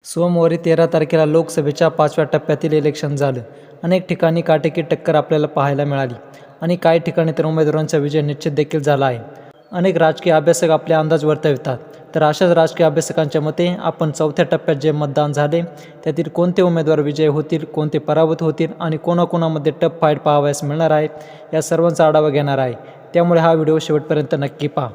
सोमवारी 13 तारखेला लोकसभेच्या 5व्या टप्प्यातील इलेक्शन झालं. अनेक ठिकाणी काटेकी टक्कर आपल्याला पाहायला मिळाली आणि काही ठिकाणी तर उमेदवारांचा विजय निश्चित देखील झाला आहे. अनेक राजकीय अभ्यासक आपले अंदाज वर्तवितात. तर अशाच राजकीय अभ्यासकांच्या मते आपण चौथ्या टप्प्यात जे मतदान झाले त्यातील कोणते उमेदवार विजयी होतील, कोणते पराभूत होतील आणि कोणाकोणामध्ये टफ फाईट पाहावयास मिळणार आहे, या सर्वांचा आढावा घेणार आहे. त्यामुळे हा व्हिडिओ शेवटपर्यंत नक्की पहा.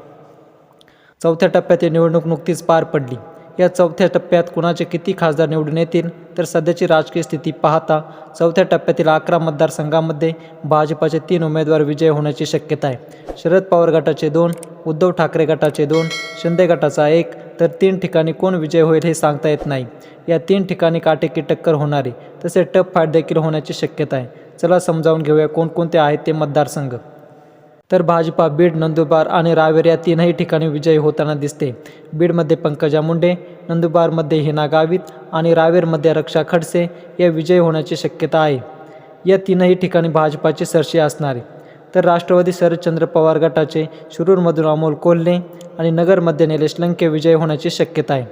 चौथ्या टप्प्यातील निवडणूक नुकतीच पार पडली. या चौथ्या टप्प्यात कुणाचे किती खासदार निवडून येतील, तर सध्याची राजकीय स्थिती पाहता चौथ्या टप्प्यातील 11 मतदारसंघांमध्ये भाजपाचे 3 उमेदवार विजयी होण्याची शक्यता आहे. शरद पवार गटाचे 2, उद्धव ठाकरे गटाचे 2, शिंदे गटाचा 1, तर 3 ठिकाणी कोण विजय होईल हे सांगता येत नाही. या 3 ठिकाणी काटेकी टक्कर होणारी तसे टफ फाईट देखील होण्याची शक्यता आहे. चला समजावून घेऊया कोणकोणते आहेत ते मतदारसंघ. तर भाजपा बीड, नंदुरबार आणि रावेर या 3ही ठिकाणी विजयी होताना दिसते. बीडमध्ये पंकजा मुंडे, नंदुरबारमध्ये हिना गावित आणि रावेरमध्ये रक्षा खडसे या विजयी होण्याची शक्यता आहे. या 3ही ठिकाणी भाजपाची सरशी असणार आहे. तर राष्ट्रवादी शरदचंद्र पवार गटाचे शिरूरमधून अमोल कोल्हे आणि नगरमध्ये निलेश लंके विजयी होण्याची शक्यता आहे.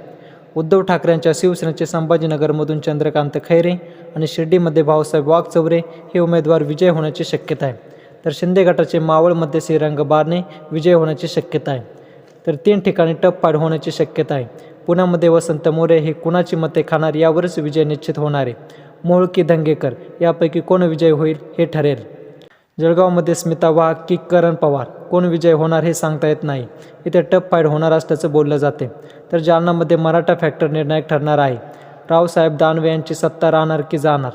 उद्धव ठाकरेंच्या शिवसेनेचे संभाजीनगरमधून चंद्रकांत खैरे आणि शिर्डीमध्ये भाऊसाहेब वागचौरे हे उमेदवार विजयी होण्याची शक्यता आहे. तर शिंदे गटाचे मावळमध्ये श्रीरंग बारणे विजय होण्याची शक्यता आहे. तर 3 ठिकाणी टफ फाईट होण्याची शक्यता आहे. पुण्यामध्ये वसंत मोरे हे कुणाची मते खाणार यावरच विजय निश्चित होणार आहे. मोहोळ की धंगेकर यापैकी कोण विजय होईल हे ठरेल. जळगावमध्ये स्मिता वाघ की करण पवार कोण विजय होणार हे सांगता येत नाही. इथे टफ फाईट होणार असल्याचं बोललं जाते. तर जालनामध्ये मराठा फॅक्टर निर्णायक ठरणार आहे. रावसाहेब दानवे यांची सत्ता राहणार की जाणार,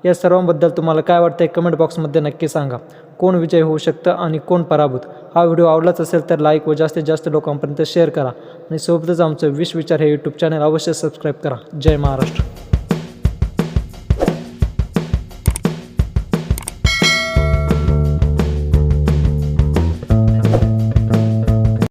या सर्वांबद्दल तुम्हाला काय वाटतंय कमेंट बॉक्समध्ये नक्की सांगा. कोण विजय होऊ शकतं आणि कोण पराभूत. हा व्हिडिओ आवडलाच असेल तर लाईक व जास्तीत जास्त लोकांपर्यंत शेअर करा आणि सोबतच आमचं विश विचार हे यूट्यूब चॅनल अवश्य सबस्क्राईब करा. जय महाराष्ट्र.